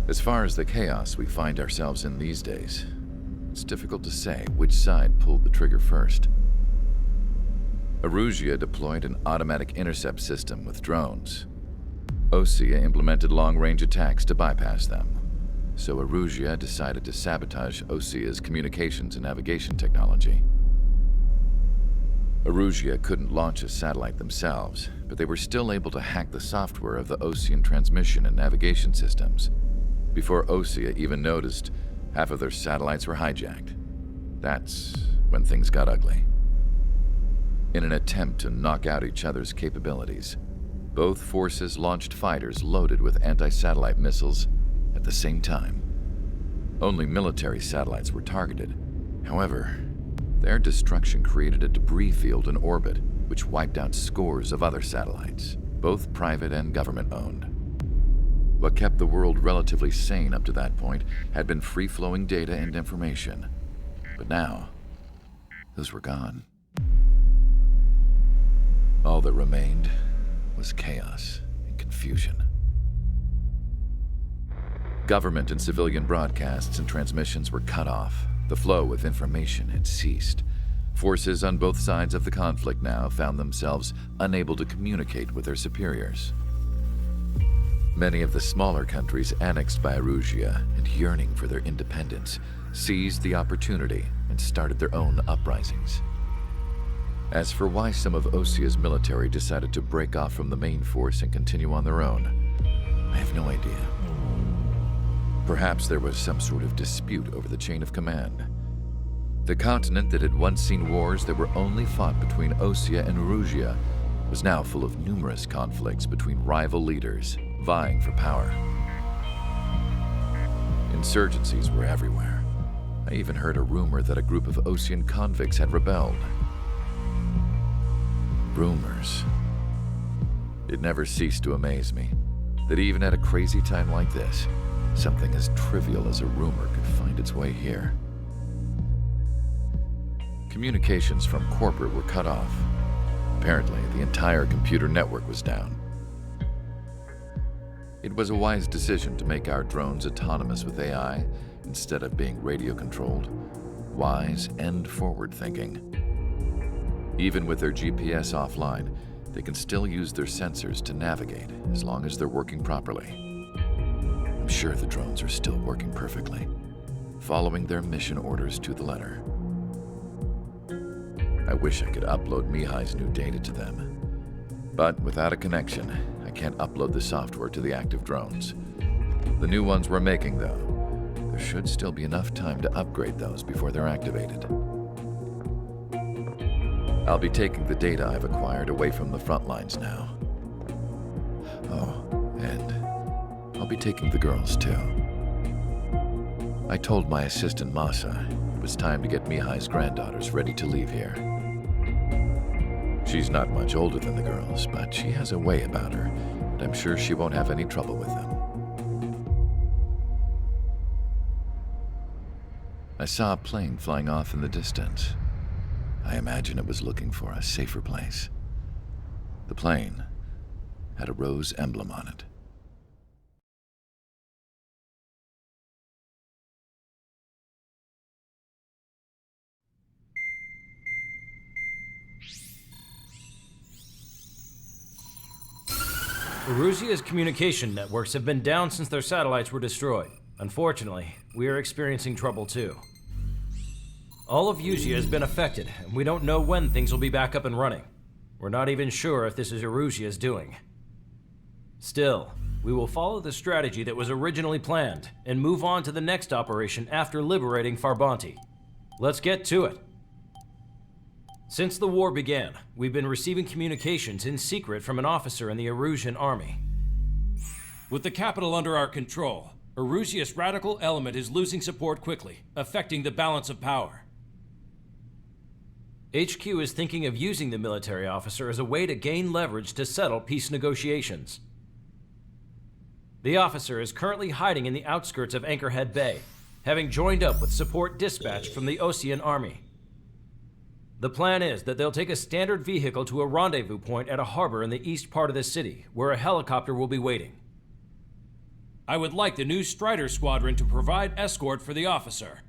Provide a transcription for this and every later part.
As far as the chaos we find ourselves in these days, it's difficult to say which side pulled the trigger first. Erusia deployed an automatic intercept system with drones. Osea implemented long-range attacks to bypass them. So Erusia decided to sabotage Osea's communications and navigation technology. Erusia couldn't launch a satellite themselves, but they were still able to hack the software of the Osean transmission and navigation systems. Before Osea even noticed, half of their satellites were hijacked. That's when things got ugly. In an attempt to knock out each other's capabilities, both forces launched fighters loaded with anti-satellite missiles at the same time. Only military satellites were targeted. However, their destruction created a debris field in orbit, which wiped out scores of other satellites, both private and government-owned. What kept the world relatively sane up to that point had been free-flowing data and information. But now, those were gone. All that remained was chaos and confusion. Government and civilian broadcasts and transmissions were cut off. The flow of information had ceased. Forces on both sides of the conflict now found themselves unable to communicate with their superiors. Many of the smaller countries annexed by Erusia and yearning for their independence seized the opportunity and started their own uprisings. As for why some of Osea's military decided to break off from the main force and continue on their own, I have no idea. Perhaps there was some sort of dispute over the chain of command. The continent that had once seen wars that were only fought between Osea and Erusia was now full of numerous conflicts between rival leaders vying for power. Insurgencies were everywhere. I even heard a rumor that a group of Osean convicts had rebelled. Rumors. It never ceased to amaze me that even at a crazy time like this, something as trivial as a rumor could find its way here. Communications from corporate were cut off. Apparently, the entire computer network was down. It was a wise decision to make our drones autonomous with AI instead of being radio-controlled. Wise and forward-thinking. Even with their GPS offline, they can still use their sensors to navigate as long as they're working properly. I'm sure the drones are still working perfectly, following their mission orders to the letter. I wish I could upload Mihai's new data to them. But without a connection, I can't upload the software to the active drones. The new ones we're making, though, there should still be enough time to upgrade those before they're activated. I'll be taking the data I've acquired away from the front lines now. Oh, and I'll be taking the girls, too. I told my assistant Masa it was time to get Mihai's granddaughters ready to leave here. She's not much older than the girls, but she has a way about her, and I'm sure she won't have any trouble with them. I saw a plane flying off in the distance. I imagine it was looking for a safer place. The plane had a rose emblem on it. Erusia's communication networks have been down since their satellites were destroyed. Unfortunately, we are experiencing trouble too. All of Usia has been affected, and we don't know when things will be back up and running. We're not even sure if this is Erusia's doing. Still, we will follow the strategy that was originally planned and move on to the next operation after liberating Farbanti. Let's get to it. Since the war began, we've been receiving communications in secret from an officer in the Erusian army. With the capital under our control, Erusia's radical element is losing support quickly, affecting the balance of power. HQ is thinking of using the military officer as a way to gain leverage to settle peace negotiations. The officer is currently hiding in the outskirts of Anchorhead Bay, having joined up with support dispatched from the Osean army. The plan is that they'll take a standard vehicle to a rendezvous point at a harbor in the east part of the city, where a helicopter will be waiting. I would like the new Strider Squadron to provide escort for the officer.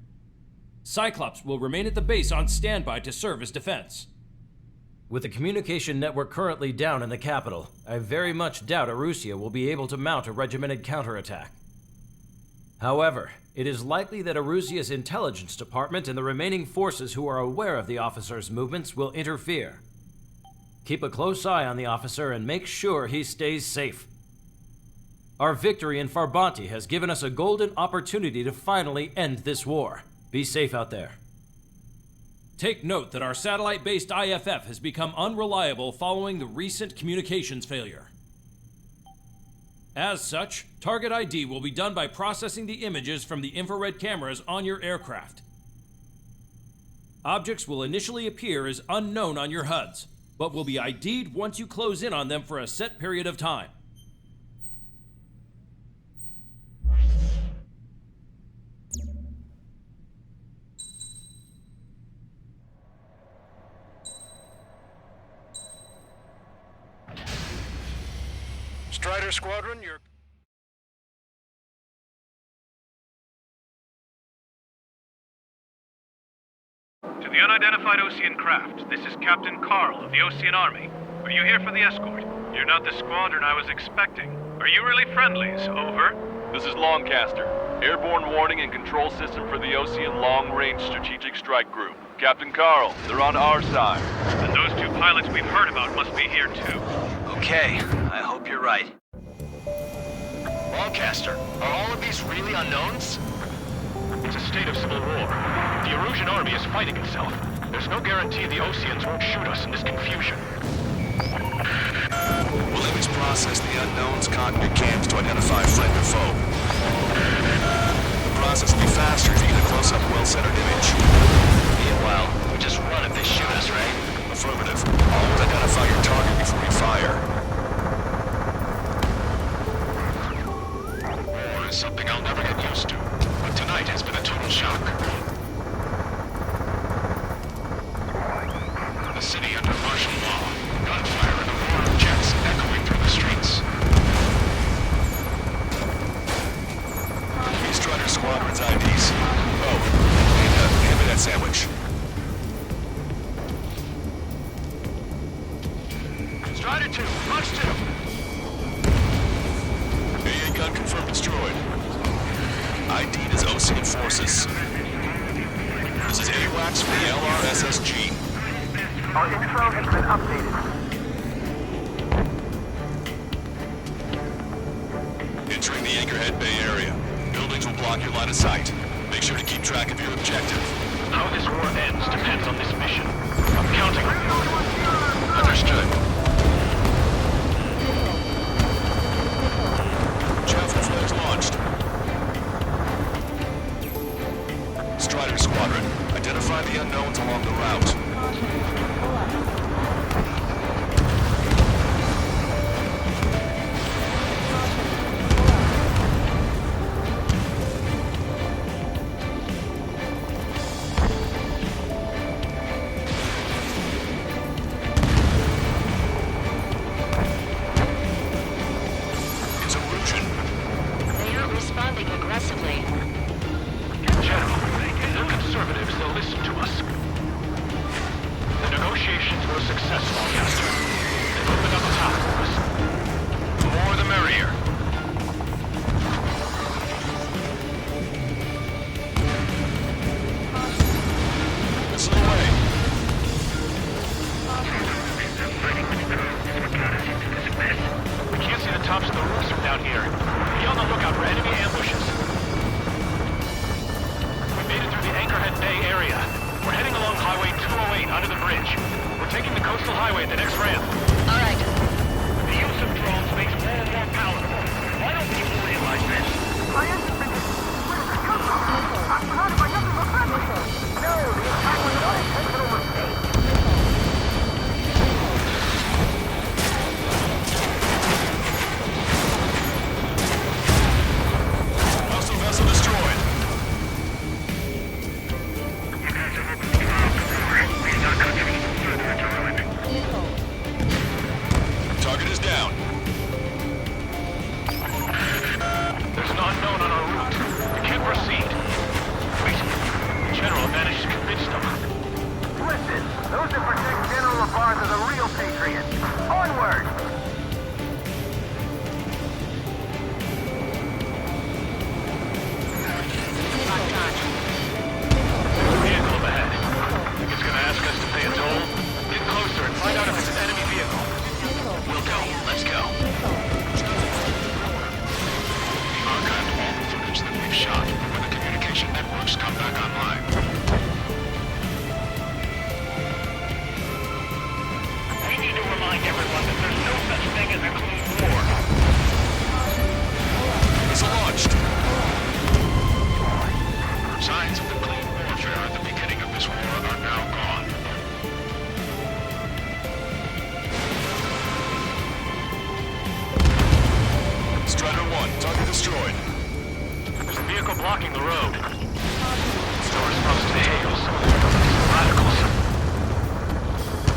Cyclops will remain at the base on standby to serve as defense. With the communication network currently down in the capital, I very much doubt Arusea will be able to mount a regimented counterattack. However, it is likely that Arusea's intelligence department and the remaining forces who are aware of the officer's movements will interfere. Keep a close eye on the officer and make sure he stays safe. Our victory in Farbanti has given us a golden opportunity to finally end this war. Be safe out there. Take note that our satellite-based IFF has become unreliable following the recent communications failure. As such, target ID will be done by processing the images from the infrared cameras on your aircraft. Objects will initially appear as unknown on your HUDs, but will be ID'd once you close in on them for a set period of time. Strider Squadron, you're... To the unidentified Osean craft, this is Captain Carl of the Osean Army. Are you here for the escort? You're not the squadron I was expecting. Are you really friendlies? Over. This is Longcaster. Airborne warning and control system for the Osean Long-Range Strategic Strike Group. Captain Carl, they're on our side. And those two pilots we've heard about must be here too. Okay, I hope you're right. Longcaster, are all of these really unknowns? It's a state of civil war. The Erusian army is fighting itself. There's no guarantee the Oseans won't shoot us in this confusion. We'll image process the unknowns cockpit cams to identify friend or foe. The process will be faster if you get a close-up, well-centered image. Meanwhile, we just run if they shoot us, right? Affirmative. Always identify your target before you fire. War is something I'll never get used to, but tonight has been a total shock. The city under martial law, gunfire and the roar of jets echoing through the streets. Strider Squadron's IDs. Oh, and hand me that sandwich. Strider 2, March 2. AA gun confirmed destroyed. ID'd as Osean forces. This is AWACS for the LRSSG. Our info has been updated. Entering the Anchorhead Bay area. Buildings will block your line of sight. Make sure to keep track of your objective. How this war ends depends on this mission. I'm counting on you. Understood. Javelin flares launched. Strider Squadron, identify the unknowns along the route. Aggressively. In general, they're conservatives, they'll listen to us. The negotiations were successful, Caster. They've opened up a path for us. The more the merrier. Missile away. We can't see the tops of the roofs from down here. Be on the lookout for enemy ambushes. We made it through the Anchorhead Bay area. We're heading along Highway 208 under the bridge. We're taking the coastal highway at the next ramp. All right. The use of drones makes war more palatable. Why don't people realize this? I understand. Where did it come from? How did my nothing look friendly? No, the attack was an unintentional mistake. Hostile vessel destroyed. Target is down. There's Those that protect General LaBarge are the real patriots. Onward! Vehicle up ahead. Think it's gonna ask us to pay a toll? Get closer and find out if it's an enemy vehicle. We'll go. Let's go. We archived all the footage that we've shot when the communication networks come back online. We need to remind everyone that there's no such thing as a clean war. Missile launched. Signs of the clean warfare at the beginning of this war are now gone. Strider 1, target destroyed. There's a vehicle blocking the road. Still response to the hails. Radicals.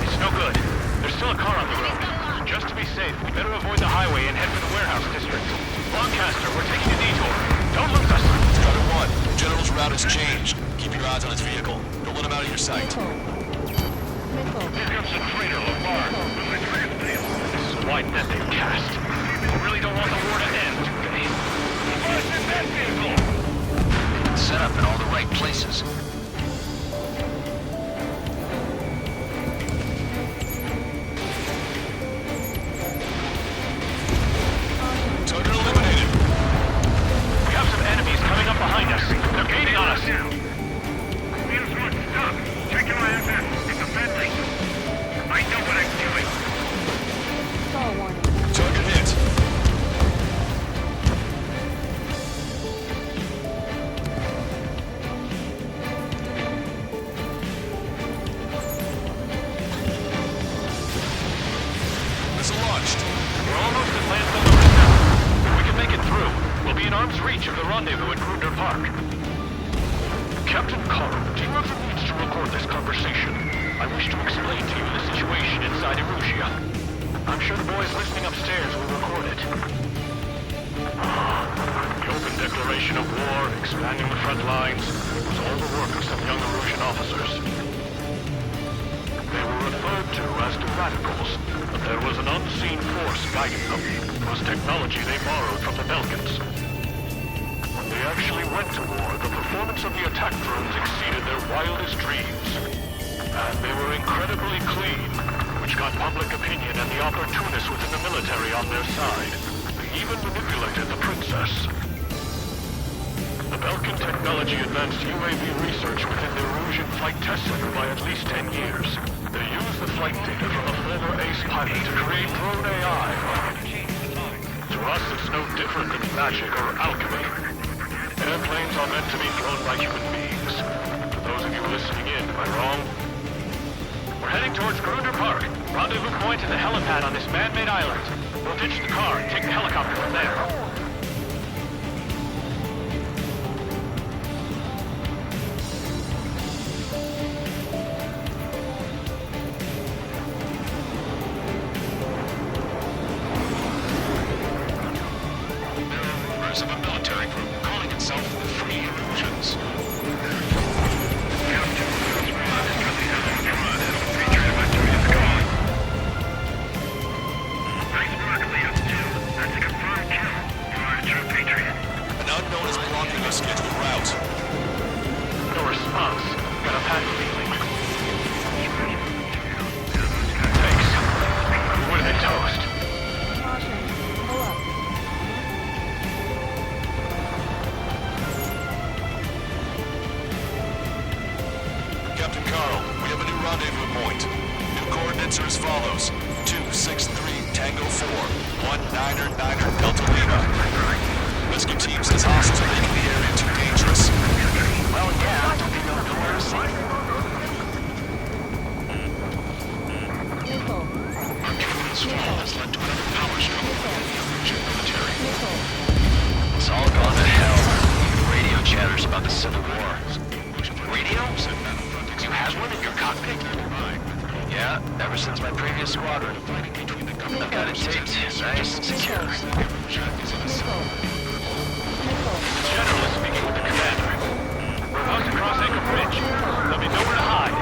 It's no good. There's still a car on the road. Just to be safe, we better avoid the highway and head for the warehouse district. Lancaster, we're taking a detour. Don't lose us. Strider 1, General's route has changed. Keep your eyes on his vehicle. Don't let him out of your sight. Here comes the traitor, Lamar. This is a wide net they've cast. We really don't want the war to end, do they? What's in that vehicle? Set up in all the right places. Target eliminated. We have some enemies coming up behind us. They're gaining on us. Stop! Check your hands in. It's a Bentley. I know what I'm doing. Target hit. Missile launched. We're almost at landfill number 7. If we can make it through, we'll be in arm's reach of the rendezvous at Grunder Park. Captain Carl, do you have the means to record this conversation? I wish to explain to you the situation inside Erusia. I'm sure the boys listening upstairs will record it. The open declaration of war, expanding the front lines, was all the work of some young Erusian officers. They were referred to as the Radicals, but there was an unseen force guiding them. It was technology they borrowed from the Belkans. When they actually went to war, the performance of the attack drones exceeded their wildest dreams. And they were incredibly clean, which got public opinion and the opportunists within the military on their side. They even manipulated the princess. The Belkan technology advanced UAV research within the Erusian Flight Test Center by at least 10 years. They used the flight data from a former ace pilot to create drone AI. To us, it's no different than magic or alchemy. Airplanes are meant to be flown by human beings. For those of you listening in, am I wrong? We're heading towards Grunder Park. Rendezvous point at the helipad on this man-made island. We'll ditch the car and take the helicopter from there. Of a military group calling itself the Free Erusians. An unknown is blocking our scheduled route. No response. Got a bad feeling. Thanks. Would have been toast. Captain Carl, we have a new rendezvous point. New coordinates are as follows. 263 Tango 4, 1999 Delta Lima. Rescue team says hostiles are making the area too dangerous. Well, yeah, don't they know nowhere to see? Our captain's fall has led to another power struggle within the Erusian military. It's all gone to hell. Even radio chatters about the Civil War. Radio? You have one in your cockpit? Yeah, ever since my previous squadron. I've got it taped, nice and secure. General is speaking with the commander. We're about to cross Anchor Bridge. There'll be nowhere to hide.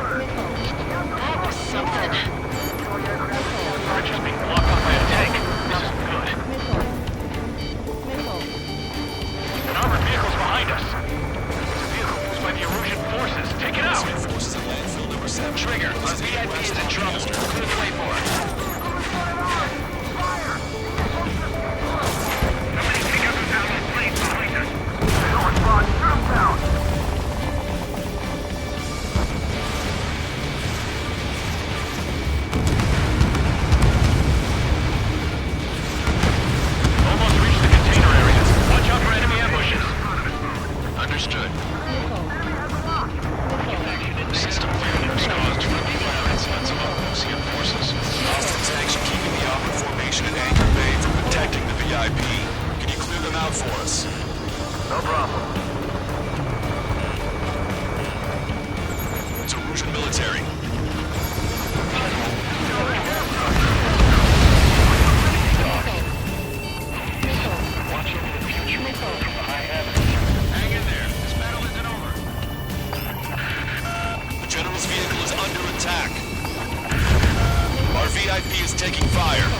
fire.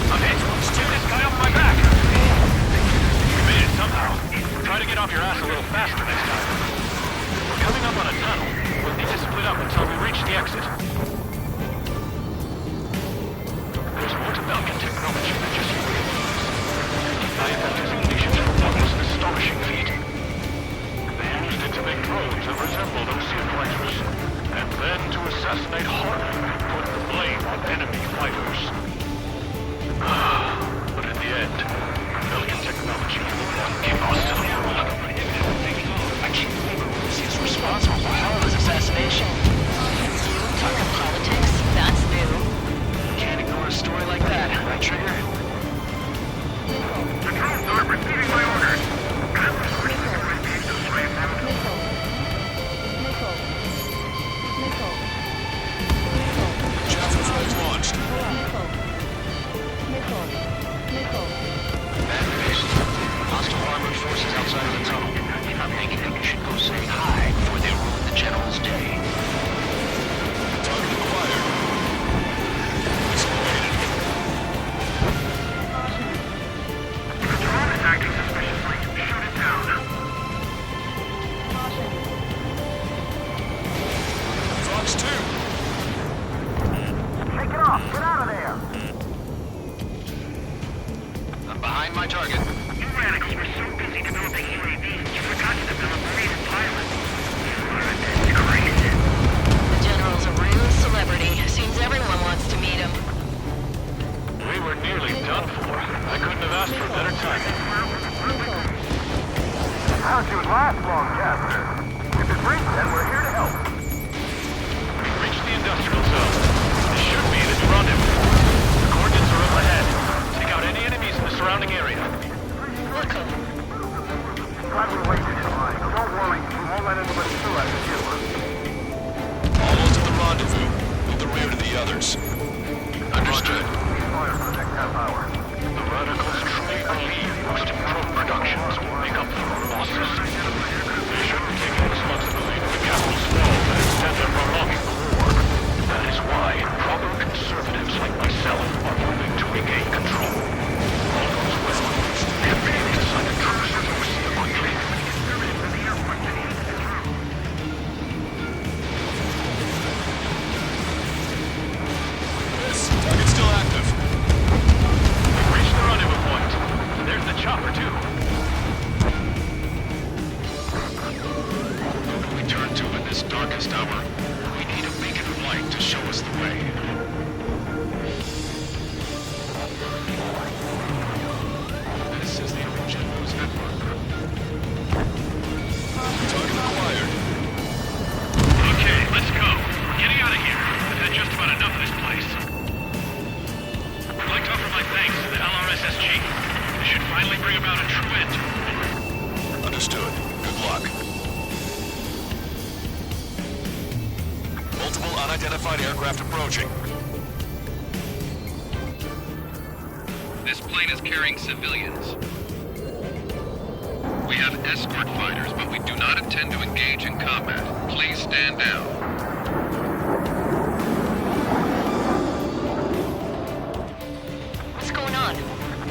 I'm hit. Get this guy off my back. You made it somehow. Try to get off your ass a little faster next time. We're coming up on a tunnel. We'll need to split up until we reach the exit. There's more to Belgian technology than just you realize. I have this unleashed what was an astonishing feat. They used it to make drones that resembled Ocean fighters, and then to assassinate Harley, put the blame on enemy fighters. But in the end, Belgian technology came lost to the world. I can't believe Uruzi is responsible for Harley's assassination. Talking politics, that's new. Can't ignore a story like that, right, Trigger? The drones are receiving my orders. I'm requesting a review to sway them. Javelin flags launched. Bad news. Hostile armored forces outside of the tunnel. I'm thinking that you should go say hi before they ruin the General's day. Target acquired. Excavated. The drone is acting suspiciously. Shoot it down. Fox 2. Take it off. Get out of there. I'm behind my target. You radicals were so busy developing UAVs, you forgot to develop marine pilots. That's crazy. The General's a real celebrity. Seems everyone wants to meet him. We were nearly done for. I couldn't have asked for better timing. How'd you last long, Casper? If it breaks, then we're here to help. We've reached the industrial zone. This should be the rendezvous. The coordinates are up ahead. Take out any enemies in the surrounding area. Glad we waited in line. Don't worry, we won't let anybody through after you. Almost at the rendezvous. Move the rear to the others. Understood. Fire for the next half hour. The radicals truly believe most improved productions will make up for our losses. They shouldn't take any responsibility for the capital's fall, but instead they're prolonging the war. That is why proper conservatives like myself are moving to regain control. All goes well. Campaign to sign a truce with Russia quickly. Miss. Target's still active. We've reached the rendezvous point. There's the chopper, too. Who can we turn to in this darkest hour? We need a beacon of light to show us the way. This is the Origin News Network. Target acquired. Okay, let's go. We're getting out of here. I've had just about enough of this place. I'd like to offer my thanks to the LRSSG. This should finally bring about a true end to the war. Understood. Good luck. Multiple unidentified aircraft approaching. This plane is carrying civilians. We have escort fighters, but we do not intend to engage in combat. Please stand down. What's going on?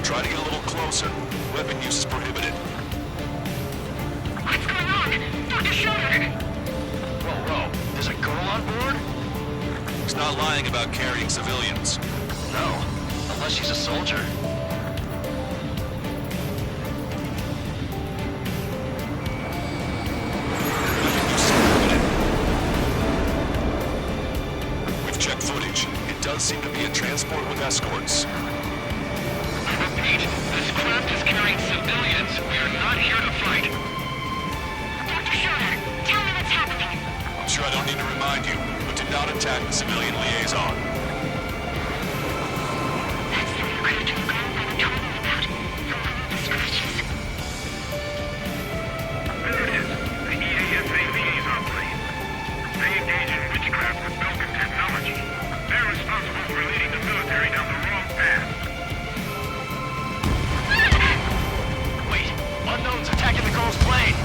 Try to get a little closer. Weapon use is prohibited. What's going on? Dr. Schroeder! Whoa. There's a girl on board? He's not lying about carrying civilians. No, unless she's a soldier. We've checked footage. It does seem to be a transport with escorts. I repeat, this craft is carrying civilians. We are not here to fight. Dr. Schroeder, tell me what's happening. I'm sure I don't need to remind you, but did not attack the civilian liaison. That's the aircraft your grandfather told me about. The one with the scratches. There it is. The EASA liaison plane. They engage in witchcraft with Belgian technology. They're responsible for leading the military down the wrong path. Wait, unknowns attacking the girl's plane.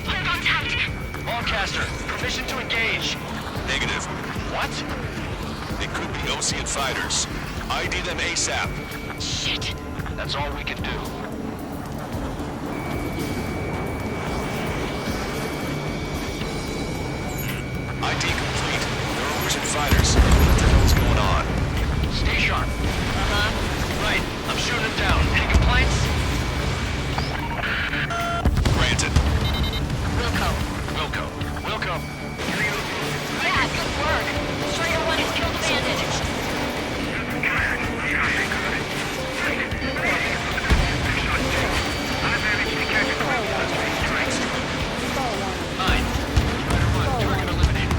Hold on tight. Lancaster, permission to engage. Negative. What? Ocean fighters. ID them ASAP. Shit. That's all we can do. ID complete. There are Ocean fighters. What the hell's going on? Stay sharp. Right. I'm shooting them down. Any complaints? Granted. Wilco. Wilco. Yeah, good work. Strider 1 has killed a bandit. Nine. Target eliminated.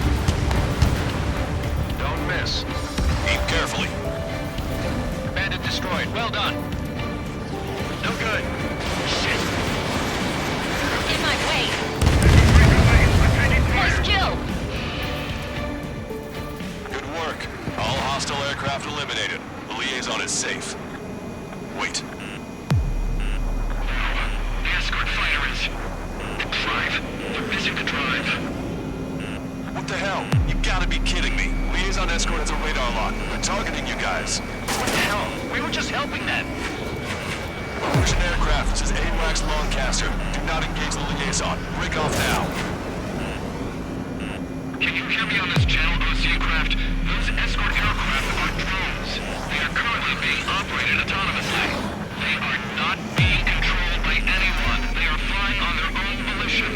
Don't miss. Aim carefully. Bandit destroyed. Well done. No good. Shit. In my way. Nice kill. Good work. All hostile aircraft eliminated. The liaison is safe. Wait. The escort fighter is... the drive. They're missing the drive. What the hell? You gotta be kidding me. Liaison escort has a radar lock. They're targeting you guys. What the hell? We were just helping them. Russian aircraft. This is AWACS Longcaster. Do not engage the liaison. Break off now. Can you hear me on this channel, OC craft? Those escort aircraft are drones. They are currently being operated autonomously. They are not being controlled by anyone. They are flying on their own volition.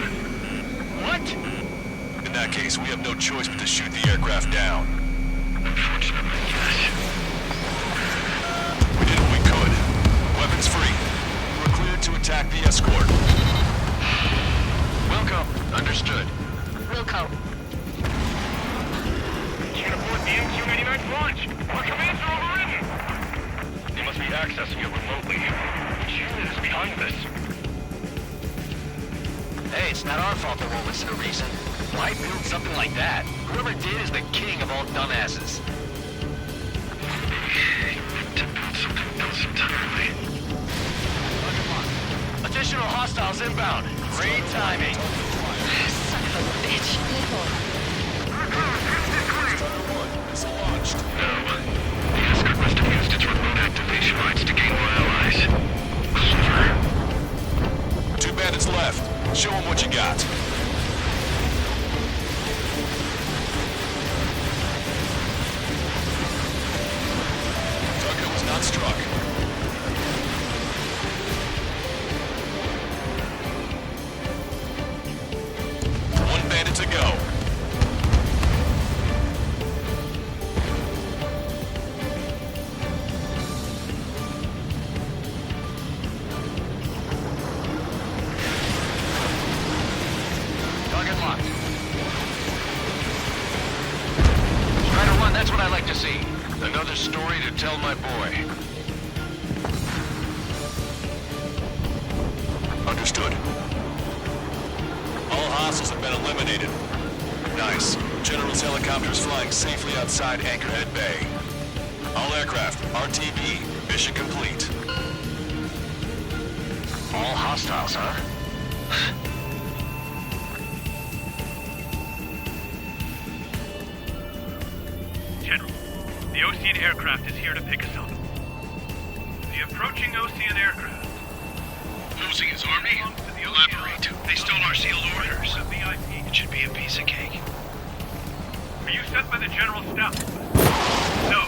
What? In that case, we have no choice but to shoot the aircraft down. Unfortunately, yes. We did what we could. Weapons free. We're cleared to attack the escort. Welcome. Understood. Wilco. Can't abort the MQ-89's launch. Our commands are overridden. They must be accessing it remotely. Which unit is behind this? Hey, it's not our fault they won't listen to reason. Why build something like that? Whoever did is the king of all dumbasses. To build something else entirely. Additional hostiles inbound. Great timing. Son of a bitch. It's launched. No. The escort must have used its remote activation rights to gain more allies. Clever. 2 bandits left. Show them what you got. Target was not struck. One bandit to go. Target locked. Strider 1, that's what I like to see. Another story to tell my boy. Understood. All hostiles have been eliminated. Nice. General's helicopter is flying safely outside Anchorhead Bay. All aircraft, RTB, mission complete. All hostiles, huh? General, the Ocean aircraft is here to pick us up. The approaching Ocean aircraft. Losing his army? Elaborate. They stole our sealed orders. It should be a piece of cake. Are you sent by the General Staff? No.